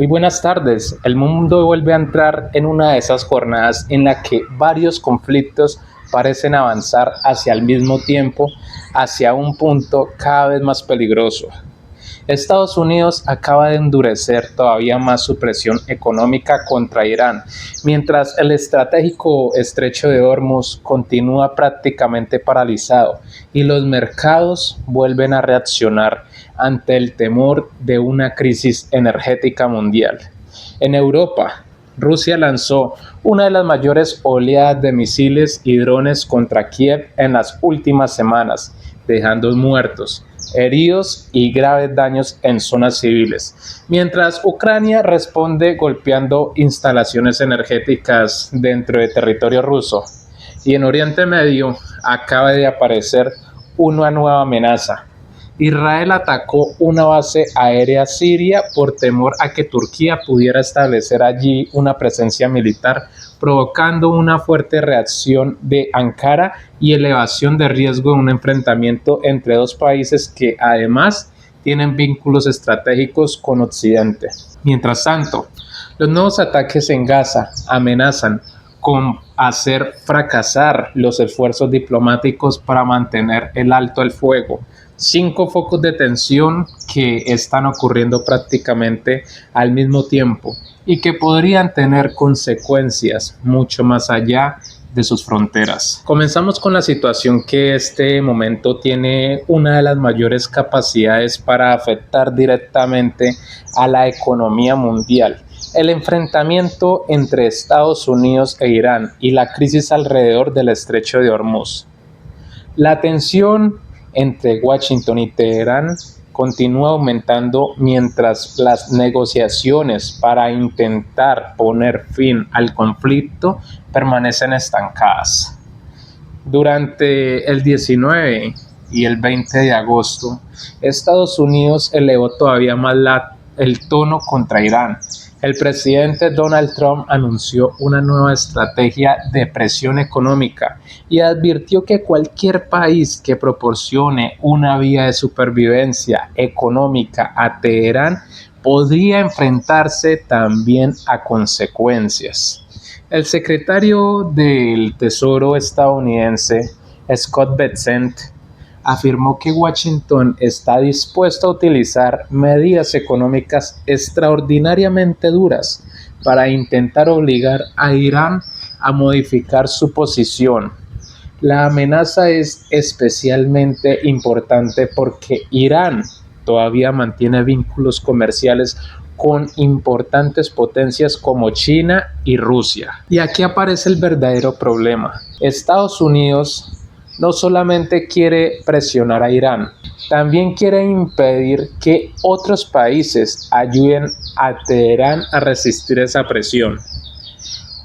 Muy buenas tardes. El mundo vuelve a entrar en una de esas jornadas en la que varios conflictos parecen avanzar hacia el mismo tiempo, hacia un punto cada vez más peligroso. Estados Unidos acaba de endurecer todavía más su presión económica contra Irán, mientras el estratégico estrecho de Hormuz continúa prácticamente paralizado y los mercados vuelven a reaccionar ante el temor de una crisis energética mundial. En Europa, Rusia lanzó una de las mayores oleadas de misiles y drones contra Kiev en las últimas semanas, dejando muertos, heridos y graves daños en zonas civiles, mientras Ucrania responde golpeando instalaciones energéticas dentro de territorio ruso. Y en Oriente Medio acaba de aparecer una nueva amenaza. Israel atacó una base aérea siria por temor a que Turquía pudiera establecer allí una presencia militar, provocando una fuerte reacción de Ankara y elevación de riesgo de un enfrentamiento entre dos países que además tienen vínculos estratégicos con Occidente. Mientras tanto, los nuevos ataques en Gaza amenazan con hacer fracasar los esfuerzos diplomáticos para mantener el alto el fuego. 5 focos de tensión que están ocurriendo prácticamente al mismo tiempo y que podrían tener consecuencias mucho más allá de sus fronteras. Comenzamos con la situación que este momento tiene una de las mayores capacidades para afectar directamente a la economía mundial. El enfrentamiento entre Estados Unidos e Irán y la crisis alrededor del estrecho de Hormuz. La tensión entre Washington y Teherán continúa aumentando mientras las negociaciones para intentar poner fin al conflicto permanecen estancadas. Durante el 19 y el 20 de agosto, Estados Unidos elevó todavía más el tono contra Irán. El presidente Donald Trump anunció una nueva estrategia de presión económica y advirtió que cualquier país que proporcione una vía de supervivencia económica a Teherán podría enfrentarse también a consecuencias. El secretario del Tesoro estadounidense, Scott Bessent, afirmó que Washington está dispuesto a utilizar medidas económicas extraordinariamente duras para intentar obligar a Irán a modificar su posición. La amenaza es especialmente importante porque Irán todavía mantiene vínculos comerciales con importantes potencias como China y Rusia. Y aquí aparece el verdadero problema. Estados Unidos no solamente quiere presionar a Irán, también quiere impedir que otros países ayuden a Teherán a resistir esa presión.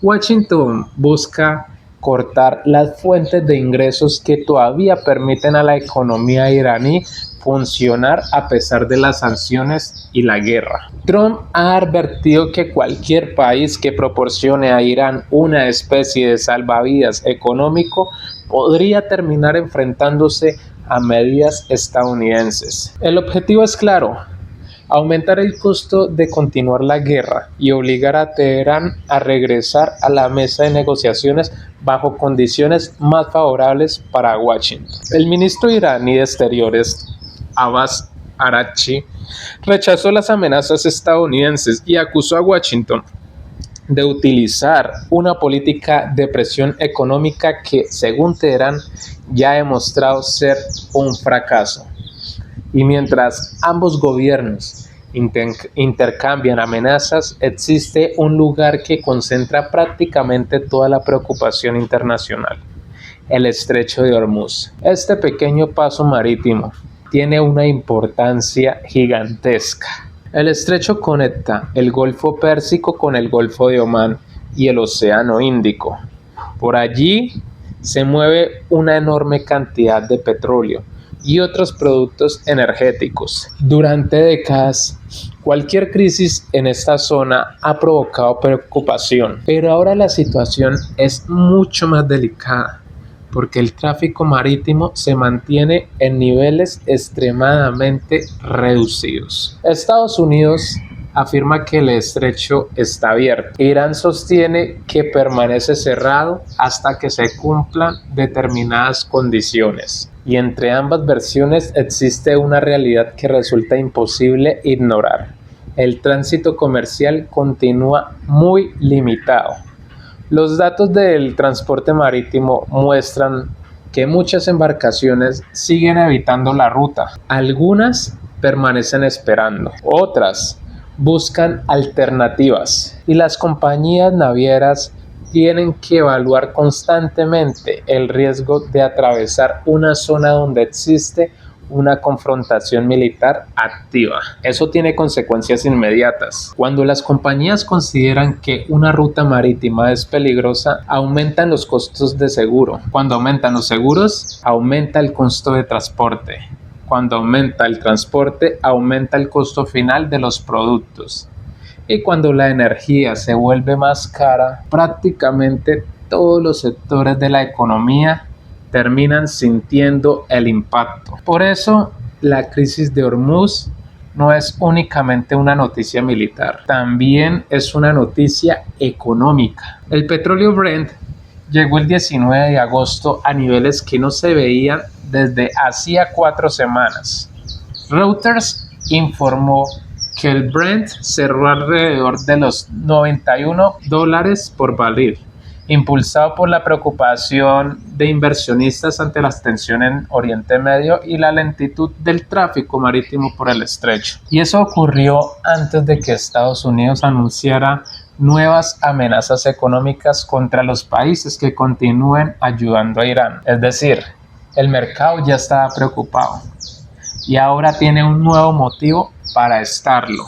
Washington busca cortar las fuentes de ingresos que todavía permiten a la economía iraní funcionar a pesar de las sanciones y la guerra. Trump ha advertido que cualquier país que proporcione a Irán una especie de salvavidas económico podría terminar enfrentándose a medidas estadounidenses. El objetivo es claro: aumentar el costo de continuar la guerra y obligar a Teherán a regresar a la mesa de negociaciones bajo condiciones más favorables para Washington. El ministro iraní de Exteriores, Abbas Araghchi, rechazó las amenazas estadounidenses y acusó a Washington de utilizar una política de presión económica que, según Teherán, ya ha demostrado ser un fracaso. Y mientras ambos gobiernos intercambian amenazas, existe un lugar que concentra prácticamente toda la preocupación internacional: el estrecho de Hormuz. Este pequeño paso marítimo tiene una importancia gigantesca. El estrecho conecta el Golfo Pérsico con el Golfo de Omán y el Océano Índico. Por allí se mueve una enorme cantidad de petróleo y otros productos energéticos. Durante décadas, cualquier crisis en esta zona ha provocado preocupación, pero ahora la situación es mucho más delicada, porque el tráfico marítimo se mantiene en niveles extremadamente reducidos. Estados Unidos afirma que el estrecho está abierto. Irán sostiene que permanece cerrado hasta que se cumplan determinadas condiciones. Y entre ambas versiones existe una realidad que resulta imposible ignorar. El tránsito comercial continúa muy limitado. Los datos del transporte marítimo muestran que muchas embarcaciones siguen evitando la ruta. Algunas permanecen esperando, otras buscan alternativas y las compañías navieras tienen que evaluar constantemente el riesgo de atravesar una zona donde existe una confrontación militar activa. Eso tiene consecuencias inmediatas. Cuando las compañías consideran que una ruta marítima es peligrosa, aumentan los costos de seguro. Cuando aumentan los seguros, aumenta el costo de transporte. Cuando aumenta el transporte, aumenta el costo final de los productos. Y cuando la energía se vuelve más cara, prácticamente todos los sectores de la economía terminan sintiendo el impacto. Por eso, la crisis de Hormuz no es únicamente una noticia militar, también es una noticia económica. El petróleo Brent llegó el 19 de agosto a niveles que no se veían desde hacía 4 semanas. Reuters informó que el Brent cerró alrededor de los $91 por barril, impulsado por la preocupación de inversionistas ante la tensión en Oriente Medio y la lentitud del tráfico marítimo por el estrecho. Y eso ocurrió antes de que Estados Unidos anunciara nuevas amenazas económicas contra los países que continúen ayudando a Irán. Es decir, el mercado ya estaba preocupado y ahora tiene un nuevo motivo para estarlo.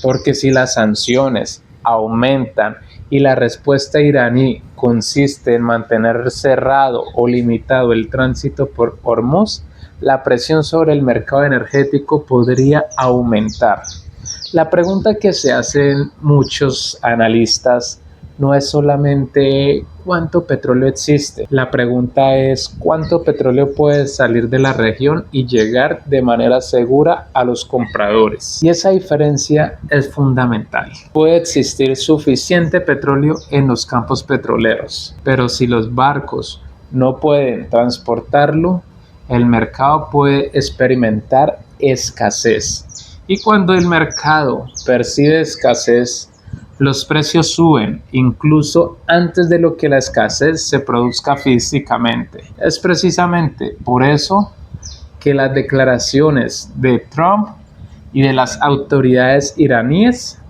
Porque si las sanciones aumentan y la respuesta iraní consiste en mantener cerrado o limitado el tránsito por Hormuz, la presión sobre el mercado energético podría aumentar. La pregunta que se hacen muchos analistas no es solamente cuánto petróleo existe. La pregunta es cuánto petróleo puede salir de la región y llegar de manera segura a los compradores. Y esa diferencia es fundamental. Puede existir suficiente petróleo en los campos petroleros, pero si los barcos no pueden transportarlo, el mercado puede experimentar escasez. Y cuando el mercado percibe escasez, los precios suben, incluso antes de lo que la escasez se produzca físicamente. Es precisamente por eso que las declaraciones de Trump y de las autoridades iraníes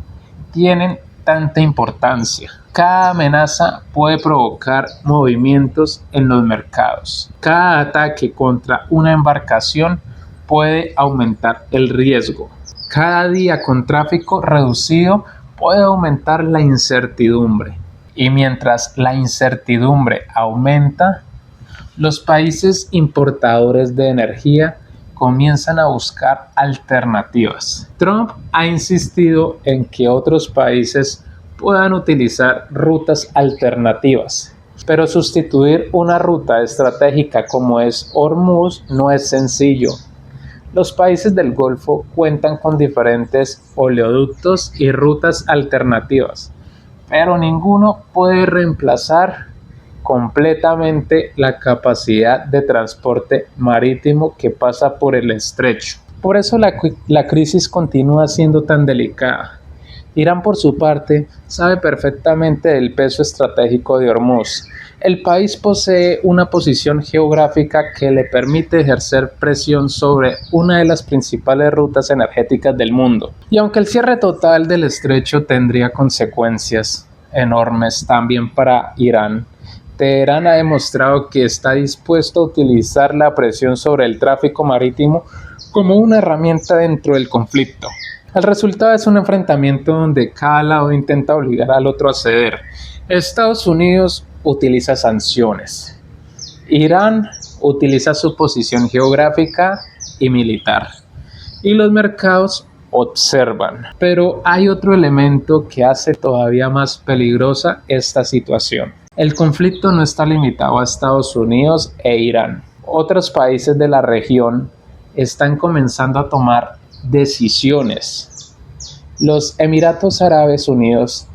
tienen tanta importancia. Cada amenaza puede provocar movimientos en los mercados. Cada ataque contra una embarcación puede aumentar el riesgo. Cada día con tráfico reducido puede aumentar la incertidumbre. Y mientras la incertidumbre aumenta, los países importadores de energía comienzan a buscar alternativas. Trump ha insistido en que otros países puedan utilizar rutas alternativas, pero sustituir una ruta estratégica como es Hormuz no es sencillo. Los países del Golfo cuentan con diferentes oleoductos y rutas alternativas, pero ninguno puede reemplazar completamente la capacidad de transporte marítimo que pasa por el estrecho. Por eso la crisis continúa siendo tan delicada. Irán, por su parte, sabe perfectamente del peso estratégico de Hormuz. El país posee una posición geográfica que le permite ejercer presión sobre una de las principales rutas energéticas del mundo. Y aunque el cierre total del estrecho tendría consecuencias enormes también para Irán, Teherán ha demostrado que está dispuesto a utilizar la presión sobre el tráfico marítimo como una herramienta dentro del conflicto. El resultado es un enfrentamiento donde cada lado intenta obligar al otro a ceder. Estados Unidos utiliza sanciones. Irán utiliza su posición geográfica y militar. Y los mercados observan. Pero hay otro elemento que hace todavía más peligrosa esta situación. El conflicto no está limitado a Estados Unidos e Irán. Otros países de la región están comenzando a tomar decisiones Los Emiratos Árabes Unidos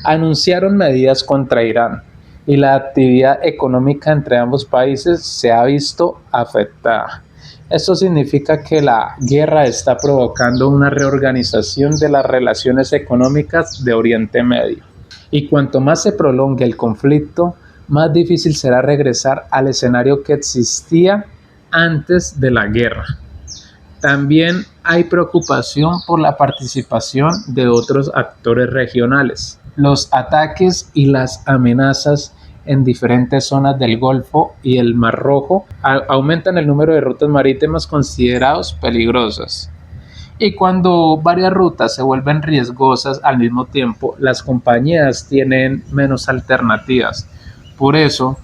anunciaron medidas contra Irán y la actividad económica entre ambos países se ha visto afectada. Esto significa que la guerra está provocando una reorganización de las relaciones económicas de Oriente Medio. Y cuanto más se prolongue el conflicto, más difícil será regresar al escenario que existía antes de la guerra. También hay preocupación por la participación de otros actores regionales. Los ataques y las amenazas en diferentes zonas del Golfo y el Mar Rojo aumentan el número de rutas marítimas consideradas peligrosas. Y cuando varias rutas se vuelven riesgosas al mismo tiempo, las compañías tienen menos alternativas. Por eso,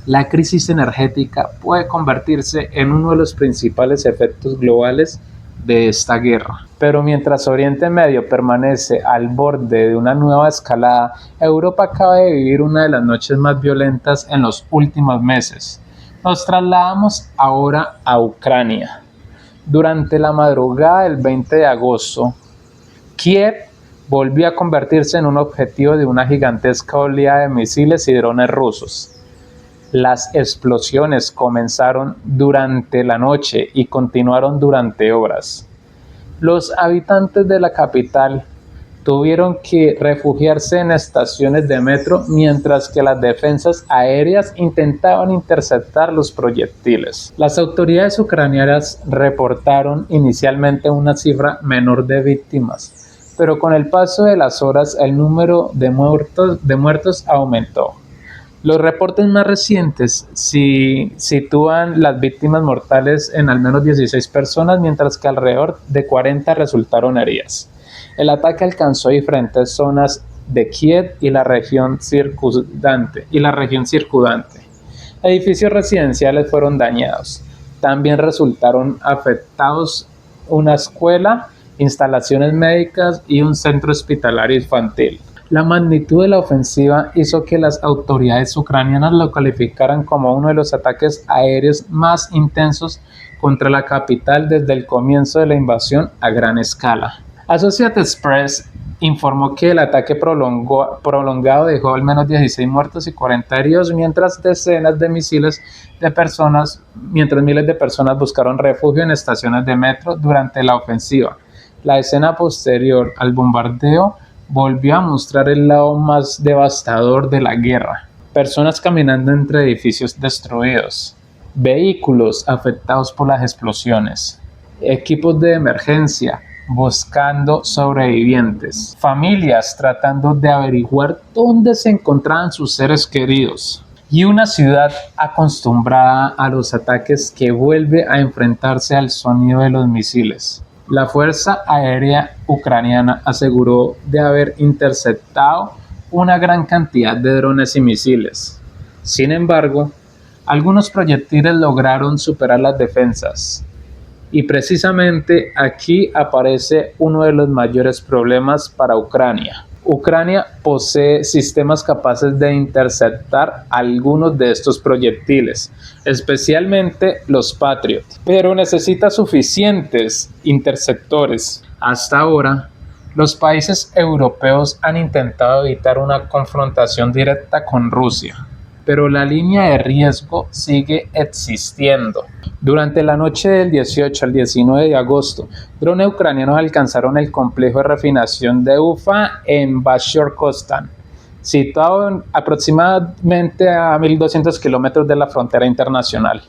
la crisis energética puede convertirse en uno de los principales efectos globales de esta guerra. Pero mientras Oriente Medio permanece al borde de una nueva escalada, Europa acaba de vivir una de las noches más violentas en los últimos meses. Nos trasladamos ahora a Ucrania. Durante la madrugada del 20 de agosto, Kiev volvió a convertirse en un objetivo de una gigantesca oleada de misiles y drones rusos. Las explosiones comenzaron durante la noche y continuaron durante horas. Los habitantes de la capital tuvieron que refugiarse en estaciones de metro mientras que las defensas aéreas intentaban interceptar los proyectiles. Las autoridades ucranianas reportaron inicialmente una cifra menor de víctimas, pero con el paso de las horas el número de muertos aumentó. Los reportes más recientes sitúan las víctimas mortales en al menos 16 personas, mientras que alrededor de 40 resultaron heridas. El ataque alcanzó diferentes zonas de Kiev y la región circundante. Edificios residenciales fueron dañados. También resultaron afectados una escuela, instalaciones médicas y un centro hospitalario infantil. La magnitud de la ofensiva hizo que las autoridades ucranianas lo calificaran como uno de los ataques aéreos más intensos contra la capital desde el comienzo de la invasión a gran escala. Associated Press informó que el ataque prolongado dejó al menos 16 muertos y 40 heridos, mientras miles de personas buscaron refugio en estaciones de metro durante la ofensiva. La escena posterior al bombardeo volvió a mostrar el lado más devastador de la guerra. Personas caminando entre edificios destruidos, vehículos afectados por las explosiones, equipos de emergencia buscando sobrevivientes, familias tratando de averiguar dónde se encontraban sus seres queridos, y una ciudad acostumbrada a los ataques que vuelve a enfrentarse al sonido de los misiles. La Fuerza Aérea Ucraniana aseguró de haber interceptado una gran cantidad de drones y misiles. Sin embargo, algunos proyectiles lograron superar las defensas. Y precisamente aquí aparece uno de los mayores problemas para Ucrania. Ucrania posee sistemas capaces de interceptar algunos de estos proyectiles, especialmente los Patriot, pero necesita suficientes interceptores. Hasta ahora, los países europeos han intentado evitar una confrontación directa con Rusia, pero la línea de riesgo sigue existiendo. Durante la noche del 18 al 19 de agosto, drones ucranianos alcanzaron el complejo de refinación de Ufa en Bashkortostan, situado aproximadamente a 1.200 kilómetros de la frontera internacional.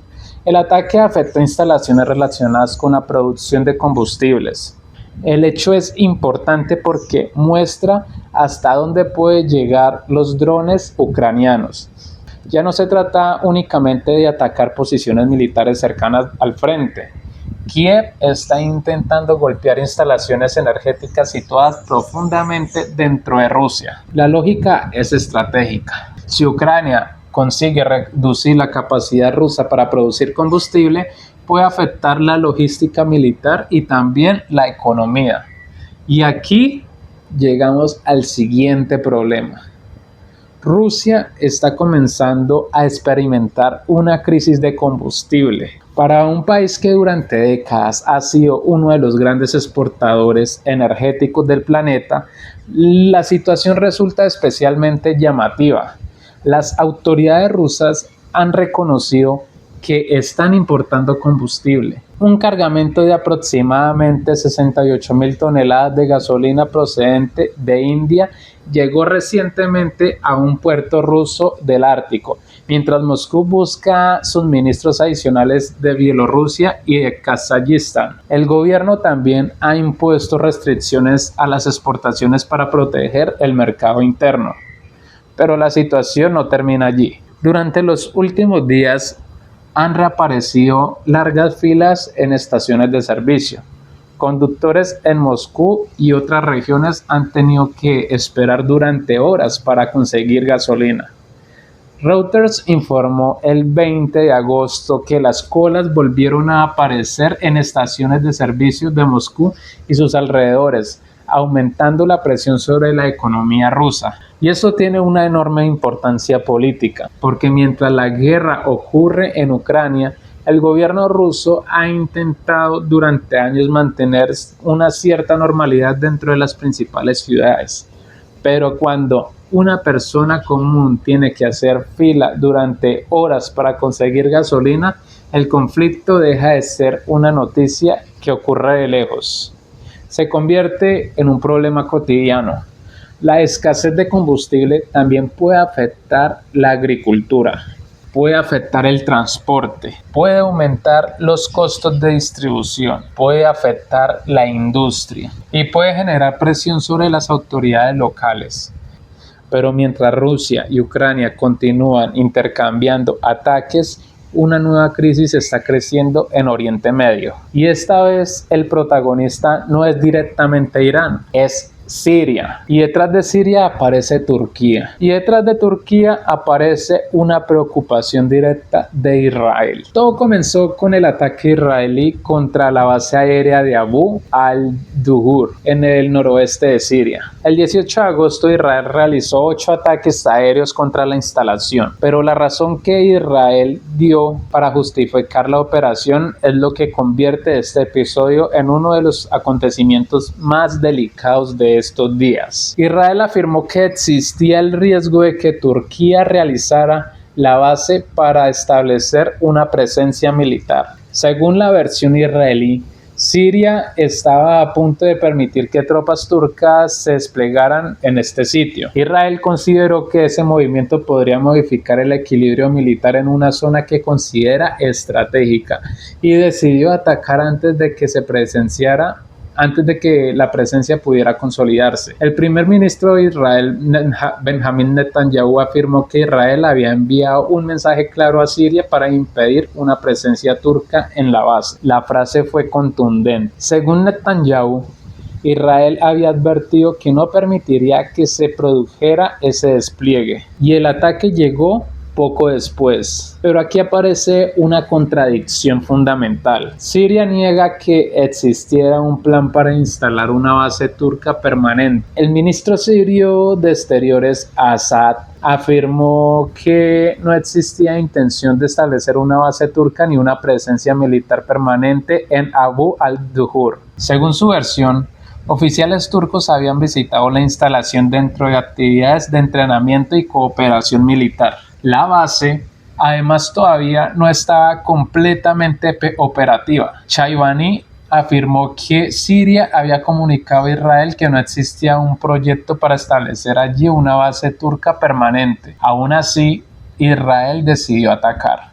El ataque afectó instalaciones relacionadas con la producción de combustibles. El hecho es importante porque muestra hasta dónde pueden llegar los drones ucranianos. Ya no se trata únicamente de atacar posiciones militares cercanas al frente. Kiev está intentando golpear instalaciones energéticas situadas profundamente dentro de Rusia. La lógica es estratégica. Si Ucrania consigue reducir la capacidad rusa para producir combustible, puede afectar la logística militar y también la economía. Y aquí llegamos al siguiente problema. Rusia está comenzando a experimentar una crisis de combustible. Para un país que durante décadas ha sido uno de los grandes exportadores energéticos del planeta, la situación resulta especialmente llamativa. Las autoridades rusas han reconocido que están importando combustible. Un cargamento de aproximadamente 68.000 toneladas de gasolina procedente de India llegó recientemente a un puerto ruso del Ártico, mientras Moscú busca suministros adicionales de Bielorrusia y de Kazajistán. El gobierno también ha impuesto restricciones a las exportaciones para proteger el mercado interno. Pero la situación no termina allí. Durante los últimos días han reaparecido largas filas en estaciones de servicio. Conductores en Moscú y otras regiones han tenido que esperar durante horas para conseguir gasolina. Reuters informó el 20 de agosto que las colas volvieron a aparecer en estaciones de servicio de Moscú y sus alrededores, aumentando la presión sobre la economía rusa. Y esto tiene una enorme importancia política, porque mientras la guerra ocurre en Ucrania, el gobierno ruso ha intentado durante años mantener una cierta normalidad dentro de las principales ciudades. Pero cuando una persona común tiene que hacer fila durante horas para conseguir gasolina, el conflicto deja de ser una noticia que ocurre de lejos. Se convierte en un problema cotidiano. La escasez de combustible también puede afectar la agricultura, puede afectar el transporte, puede aumentar los costos de distribución, puede afectar la industria y puede generar presión sobre las autoridades locales. Pero mientras Rusia y Ucrania continúan intercambiando ataques, una nueva crisis está creciendo en Oriente Medio. Y esta vez el protagonista no es directamente Irán, es Siria. Y detrás de Siria aparece Turquía. Y detrás de Turquía aparece una preocupación directa de Israel. Todo comenzó con el ataque israelí contra la base aérea de Abu al-Duhur en el noroeste de Siria. El 18 de agosto Israel realizó 8 ataques aéreos contra la instalación, pero la razón que Israel dio para justificar la operación es lo que convierte este episodio en uno de los acontecimientos más delicados de estos días. Israel afirmó que existía el riesgo de que Turquía realizara la base para establecer una presencia militar. Según la versión israelí, Siria estaba a punto de permitir que tropas turcas se desplegaran en este sitio. Israel consideró que ese movimiento podría modificar el equilibrio militar en una zona que considera estratégica y decidió atacar antes de que la presencia pudiera consolidarse. El primer ministro de Israel, Benjamin Netanyahu, afirmó que Israel había enviado un mensaje claro a Siria para impedir una presencia turca en la base. La frase fue contundente. Según Netanyahu, Israel había advertido que no permitiría que se produjera ese despliegue, y el ataque llegó poco después. Pero aquí aparece una contradicción fundamental. Siria niega que existiera un plan para instalar una base turca permanente. El ministro sirio de Exteriores, Assad, afirmó que no existía intención de establecer una base turca ni una presencia militar permanente en Abu al-Duhur. Según su versión, oficiales turcos habían visitado la instalación dentro de actividades de entrenamiento y cooperación militar. La base, además, todavía no estaba completamente operativa. Shaibani afirmó que Siria había comunicado a Israel que no existía un proyecto para establecer allí una base turca permanente. Aún así, Israel decidió atacar.